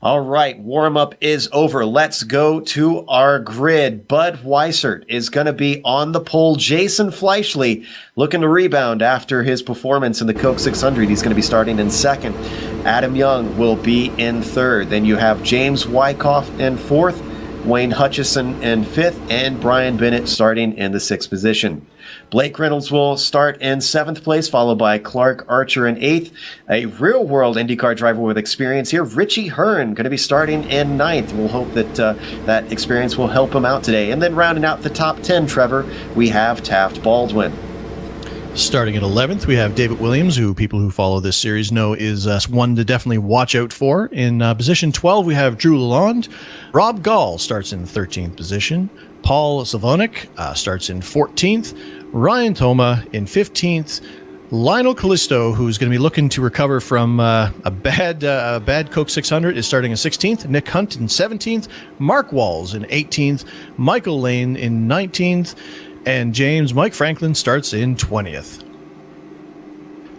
All right, warm-up is over. Let's go to our grid. Bud Weissert is going to be on the pole. Jason Fleischle looking to rebound after his performance in the Coke 600. He's going to be starting in second. Adam Young will be in third. Then you have James Wyckoff in fourth, Wayne Hutchison in fifth, and Brian Bennett starting in the sixth position. Blake Reynolds will start in seventh place, followed by Clark Archer in eighth. A real-world IndyCar driver with experience here, Richie Hearn, going to be starting in ninth. We'll hope that that experience will help him out today. And then rounding out the top 10, Trevor, we have Taft Baldwin. Starting at 11th, we have David Williams, who people who follow this series know is one to definitely watch out for. In position 12, we have Drew Lalonde. Rob Gall starts in 13th position. Paul Savonik starts in 14th. Ryan Thoma in 15th. Lionel Callisto, who's going to be looking to recover from a bad Coke 600, is starting in 16th. Nick Hunt in 17th. Mark Walls in 18th. Michael Lane in 19th. And Mike Franklin starts in 20th.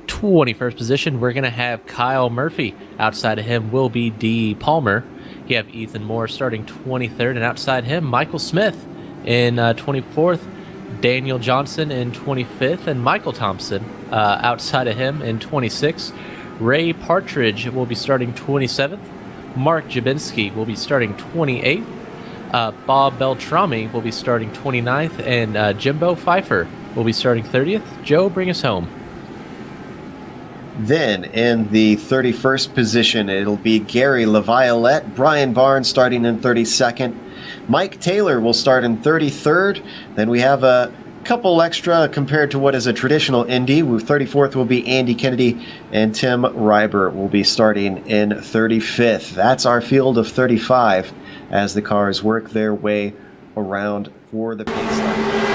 21st position, we're going to have Kyle Murphy. Outside of him will be D. Palmer. You have Ethan Moore starting 23rd, and outside him, Michael Smith in 24th, Daniel Johnson in 25th, and Michael Thompson outside of him in 26th. Ray Partridge will be starting 27th. Mark Jabinski will be starting 28th. Bob Beltrami will be starting 29th, and Jimbo Pfeiffer will be starting 30th. Joe, bring us home. Then in the 31st position, it'll be Gary LaViolette. Brian Barnes starting in 32nd. Mike Taylor will start in 33rd. Then we have a couple extra compared to what is a traditional Indy. 34th will be Andy Kennedy, and Tim Reiber will be starting in 35th. That's our field of 35 as the cars work their way around for the pace line.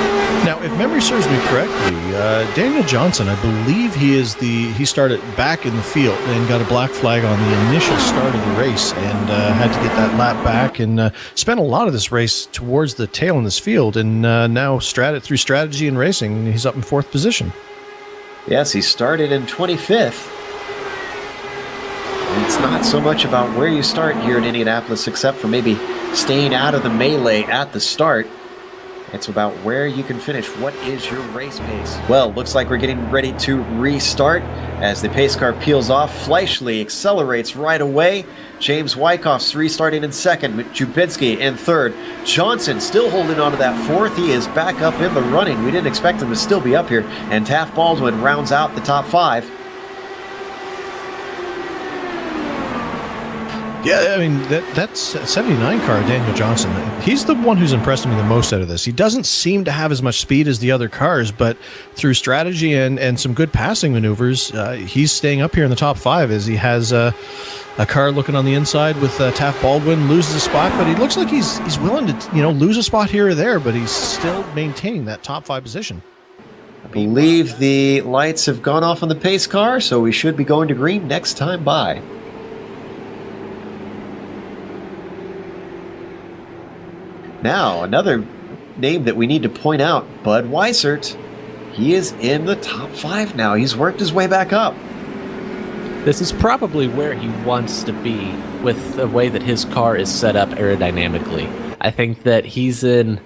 Now, if memory serves me correctly, Daniel Johnson, I believe he started back in the field and got a black flag on the initial start of the race and had to get that lap back and spent a lot of this race towards the tail in this field. And now through strategy and racing, he's up in fourth position. Yes, he started in 25th. It's not so much about where you start here in Indianapolis, except for maybe staying out of the melee at the start. It's about where you can finish. What is your race pace? Well, looks like we're getting ready to restart. As the pace car peels off, Fleischle accelerates right away. James Wyckoff's restarting in second, with Jubinski in third. Johnson still holding on to that fourth. He is back up in the running. We didn't expect him to still be up here. And Taft Baldwin rounds out the top five. Yeah, I mean, that's a 79 car, Daniel Johnson. He's the one who's impressed me the most out of this. He doesn't seem to have as much speed as the other cars, but through strategy and some good passing maneuvers, he's staying up here in the top five as he has a car looking on the inside with Taft Baldwin, loses a spot, but he looks like he's willing to lose a spot here or there, but he's still maintaining that top five position. I believe the lights have gone off on the pace car, so we should be going to green next time by. Now, another name that we need to point out, Bud Weissert. He is in the top five now. He's worked his way back up. This is probably where he wants to be with the way that his car is set up aerodynamically. I think that he's in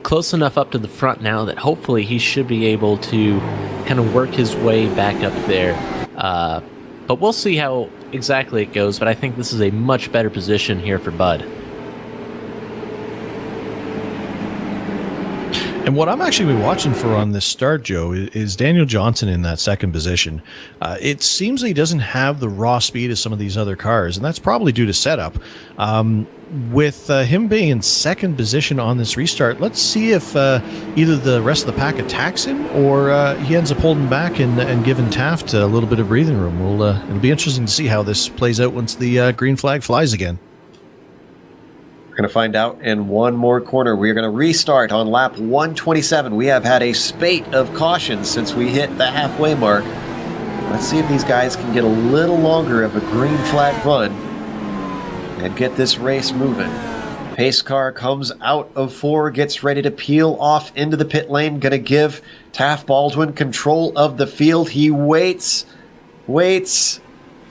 close enough up to the front now that hopefully he should be able to kind of work his way back up there. But we'll see how exactly it goes, but I think this is a much better position here for Bud. And what I'm actually watching for on this start, Joe, is Daniel Johnson in that second position. It seems that he doesn't have the raw speed as some of these other cars, and that's probably due to setup. With him being in second position on this restart, let's see if either the rest of the pack attacks him or he ends up holding back and giving Taft a little bit of breathing room. It'll be interesting to see how this plays out once the green flag flies again. We're going to find out in one more corner. We're going to restart on lap 127. We have had a spate of cautions since we hit the halfway mark. Let's see if these guys can get a little longer of a green flag run and get this race moving. Pace car comes out of four, gets ready to peel off into the pit lane. Going to give Taft Baldwin control of the field. He waits,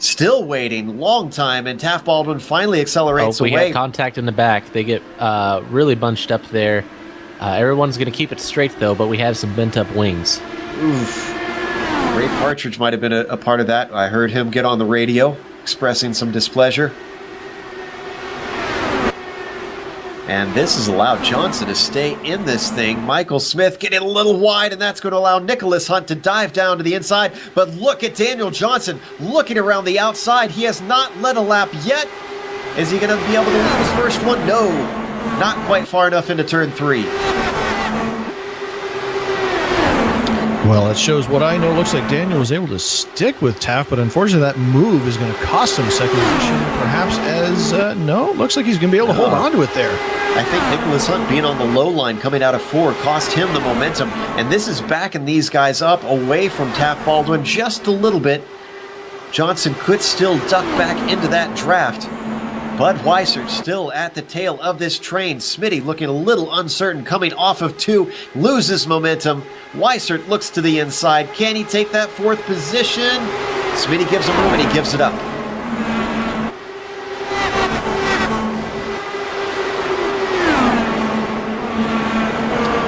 Still waiting, long time, and Taft Baldwin finally accelerates we away. got contact in the back. They get really bunched up there. Everyone's going to keep it straight, though, but we have some bent-up wings. Oof. Ray Partridge might have been a part of that. I heard him get on the radio expressing some displeasure. And this has allowed Johnson to stay in this thing. Michael Smith getting a little wide, and that's going to allow Nicholas Hunt to dive down to the inside. But look at Daniel Johnson looking around the outside. He has not led a lap yet. Is he going to be able to lead his first one? No, not quite far enough into turn 3. Well, it shows what I know. Looks like Daniel was able to stick with Taft, but unfortunately that move is going to cost him second position. Perhaps no, looks like he's going to be able to hold on to it there. I think Nicholas Hunt being on the low line coming out of 4 cost him the momentum, and this is backing these guys up away from Taft Baldwin just a little bit. Johnson could still duck back into that draft. Bud Weissert still at the tail of this train. Smitty looking a little uncertain, coming off of 2, loses momentum. Weissert looks to the inside. Can he take that 4th position? Smitty gives him room and he gives it up.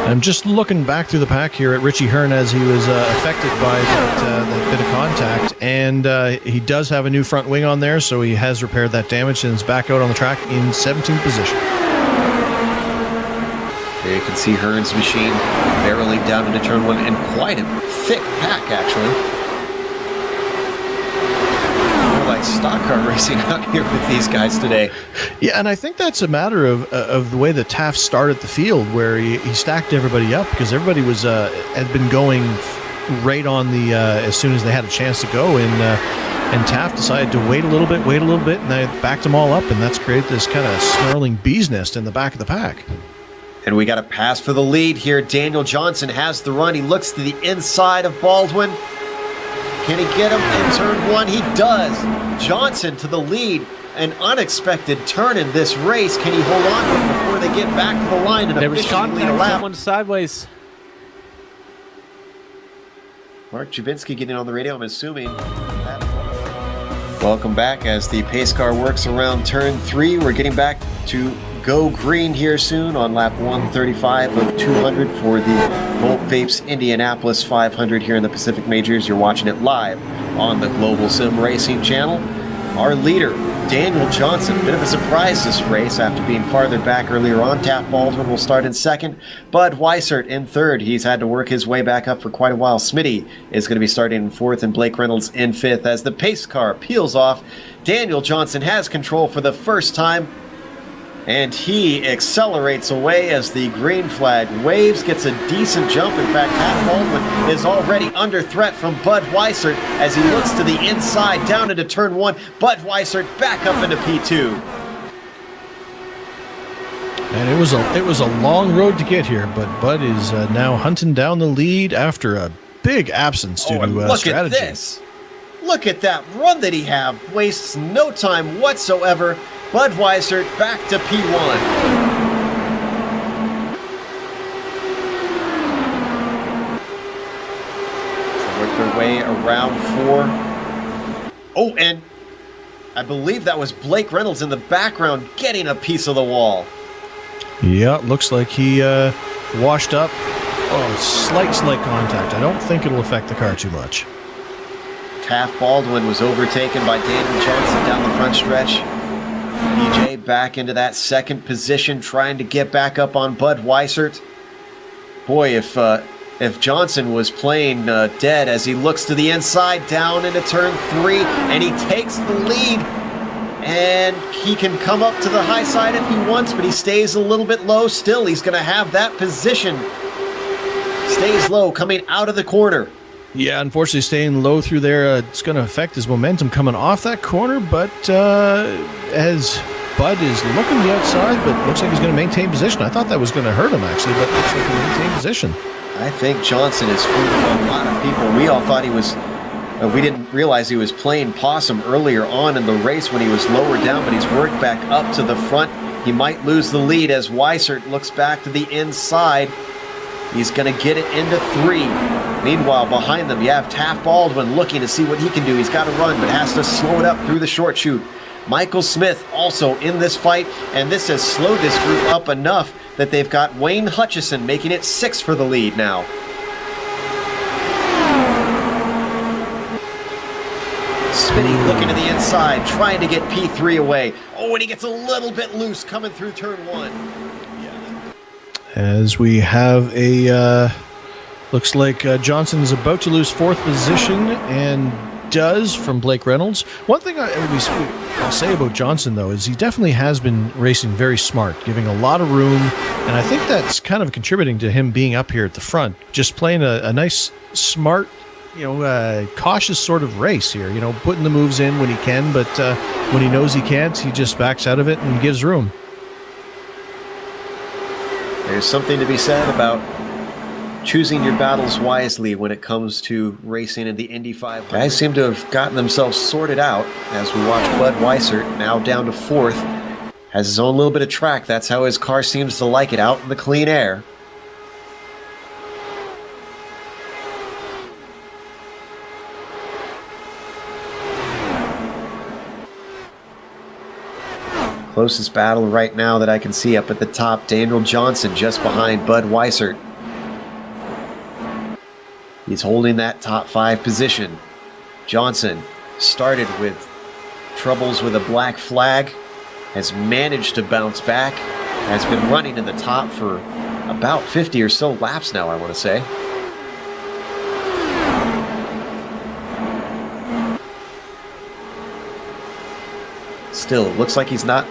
I'm just looking back through the pack here at Richie Hearn as he was affected by that bit of contact, and he does have a new front wing on there, so he has repaired that damage and is back out on the track in 17th position. There you can see Hearn's machine barreling down into turn 1, and quite a thick pack actually. Like stock car racing out here with these guys today. Yeah, and I think that's a matter of the way that Taft started the field, where he stacked everybody up, because everybody was had been going right on the as soon as they had a chance to go, and Taft decided to wait a little bit, and they backed them all up, and that's created this kind of snarling bee's nest in the back of the pack. And we got a pass for the lead here. Daniel Johnson has the run. He looks to the inside of Baldwin. Can he get him in turn 1? He does. Johnson to the lead. An unexpected turn in this race. Can he hold on to it before they get back to the line and There was officially lead a contact. lap? Someone sideways. Mark Jabinski getting on the radio, I'm assuming. Welcome back as the pace car works around turn 3. We're getting back to go green here soon on lap 135 of 200 for the Volt Vapes Indianapolis 500 here in the Pacific Majors. You're watching it live on the Global Sim Racing channel. Our leader, Daniel Johnson, bit of a surprise this race after being farther back earlier on. Taft Baldwin will start in 2nd. Bud Weissert in 3rd. He's had to work his way back up for quite a while. Smitty is going to be starting in 4th, and Blake Reynolds in 5th. As the pace car peels off, Daniel Johnson has control for the first time, and he accelerates away as the green flag waves, gets a decent jump. In fact, Taft Baldwin is already under threat from Bud Weissert as he looks to the inside down into turn 1. Bud Weissert back up into P2. And it was a long road to get here, but Bud is now hunting down the lead after a big absence due to look strategy. at this. Look at that run that he have. Wastes no time whatsoever. Bud Weissert back to P1. So work their way around 4. Oh, and I believe that was Blake Reynolds in the background getting a piece of the wall. Yeah, looks like he washed up. Oh, slight contact. I don't think it'll affect the car too much. Taft Baldwin was overtaken by Daniel Johnson down the front stretch. PJ back into that 2nd position, trying to get back up on Bud Weissert. Boy, if Johnson was playing dead as he looks to the inside, down into turn 3, and he takes the lead. And he can come up to the high side if he wants, but he stays a little bit low. Still, he's going to have that position. Stays low, coming out of the corner. Yeah, unfortunately, staying low through there, it's going to affect his momentum coming off that corner, but as Bud is looking the outside, but looks like he's going to maintain position. I thought that was going to hurt him, actually, but looks like he'll maintain position. I think Johnson is fooling a lot of people. We all thought he was... we didn't realize he was playing possum earlier on in the race when he was lower down, but he's worked back up to the front. He might lose the lead as Weissert looks back to the inside. He's going to get it into 3. Meanwhile, behind them, you have Taft Baldwin looking to see what he can do. He's got to run, but has to slow it up through the short chute. Michael Smith also in this fight, and this has slowed this group up enough that they've got Wayne Hutchison making it 6 for the lead now. Spinny looking to the inside, trying to get P3 away. Oh, and he gets a little bit loose coming through turn 1. As we have a, looks like Johnson is about to lose 4th position and does from Blake Reynolds. One thing I'll say about Johnson, though, is he definitely has been racing very smart, giving a lot of room, and I think that's kind of contributing to him being up here at the front, just playing a nice, smart, cautious sort of race here, putting the moves in when he can, but when he knows he can't, he just backs out of it and gives room. There's something to be said about choosing your battles wisely when it comes to racing in the Indy 500. Guys seem to have gotten themselves sorted out as we watch Bud Weissert, now down to 4th, has his own little bit of track. That's how his car seems to like it, out in the clean air. Closest battle right now that I can see up at the top, Daniel Johnson just behind Bud Weissert. He's holding that top 5 position. Johnson started with troubles with a black flag, has managed to bounce back, has been running in the top for about 50 or so laps now, I want to say. Still, looks like he's not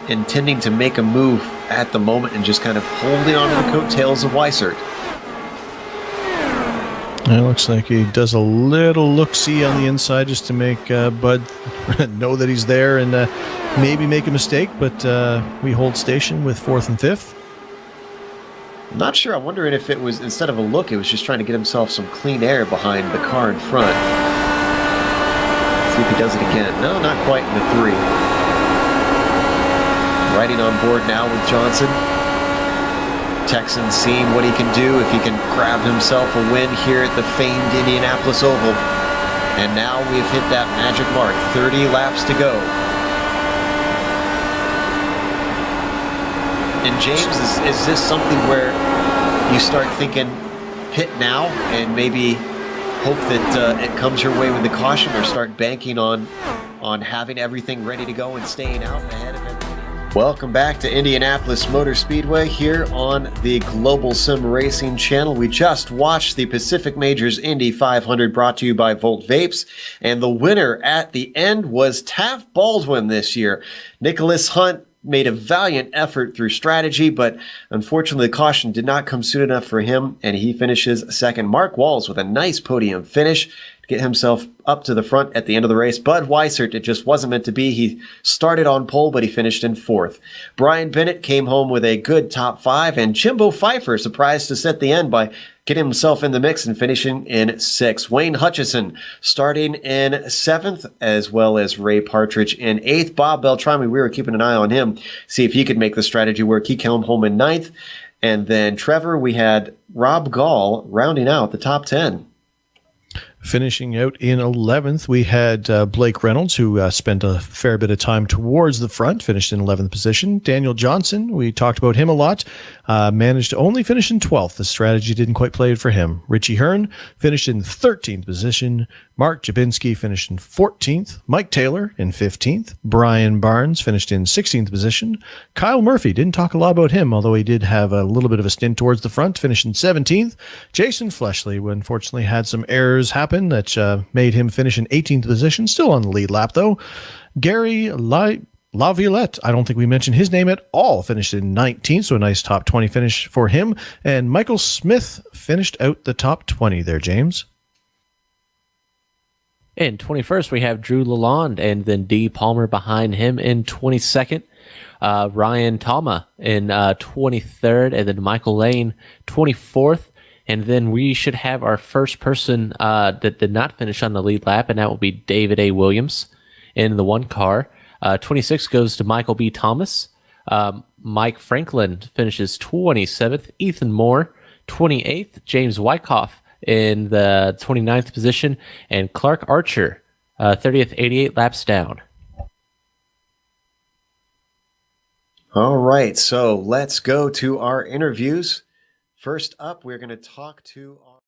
intending to make a move at the moment and just kind of holding on to the coattails of Weissert. It looks like he does a little look-see on the inside just to make Bud know that he's there and maybe make a mistake, but we hold station with 4th and 5th. I'm not sure. I'm wondering if it was, instead of a look, it was just trying to get himself some clean air behind the car in front. See if he does it again. No, not quite in the 3. Riding on board now with Johnson. Texan seeing what he can do if he can grab himself a win here at the famed Indianapolis Oval. And now we've hit that magic mark, 30 laps to go. And James, is this something where you start thinking pit now and maybe hope that it comes your way with the caution, or start banking on having everything ready to go and staying out ahead of everything? Welcome back to Indianapolis Motor Speedway here on the Global Sim Racing channel. We just watched the Pacific Majors Indy 500 brought to you by Volt Vapes, and the winner at the end was Taft Baldwin this year. Nicholas Hunt made a valiant effort through strategy, but unfortunately the caution did not come soon enough for him, and he finishes 2nd. Mark Walls with a nice podium finish to get himself up to the front at the end of the race. Bud Weissert, it just wasn't meant to be. He started on pole, but he finished in 4th. Brian Bennett came home with a good top 5, and Jimbo Pfeiffer surprised to set the end by getting himself in the mix and finishing in 6th. Wayne Hutchison starting in 7th, as well as Ray Partridge in 8th. Bob Beltrami, we were keeping an eye on him, see if he could make the strategy work. He came home in 9th. And then Trevor, we had Rob Gall rounding out the top 10. Finishing out in 11th, we had Blake Reynolds, who spent a fair bit of time towards the front, finished in 11th position. Daniel Johnson, we talked about him a lot, managed to only finish in 12th. The strategy didn't quite play it for him. Richie Hearn finished in 13th position. Mark Jabinski finished in 14th. Mike Taylor in 15th. Brian Barnes finished in 16th position. Kyle Murphy, didn't talk a lot about him, although he did have a little bit of a stint towards the front, finished in 17th. Jason Fleshley, unfortunately, had some errors happen that made him finish in 18th position, still on the lead lap, though. Gary Laviolette, I don't think we mentioned his name at all, finished in 19th, so a nice top 20 finish for him. And Michael Smith finished out the top 20 there, James. In 21st, we have Drew Lalonde, and then D. Palmer behind him in 22nd. Ryan Tama in 23rd, and then Michael Lane 24th. And then we should have our first person that did not finish on the lead lap, and that will be David A. Williams in the 1 car. 26 goes to Michael B. Thomas. Mike Franklin finishes 27th. Ethan Moore, 28th. James Wyckoff in the 29th position, and Clark Archer, 30th, 88 laps down. All right, so let's go to our interviews. First up, we're going to talk to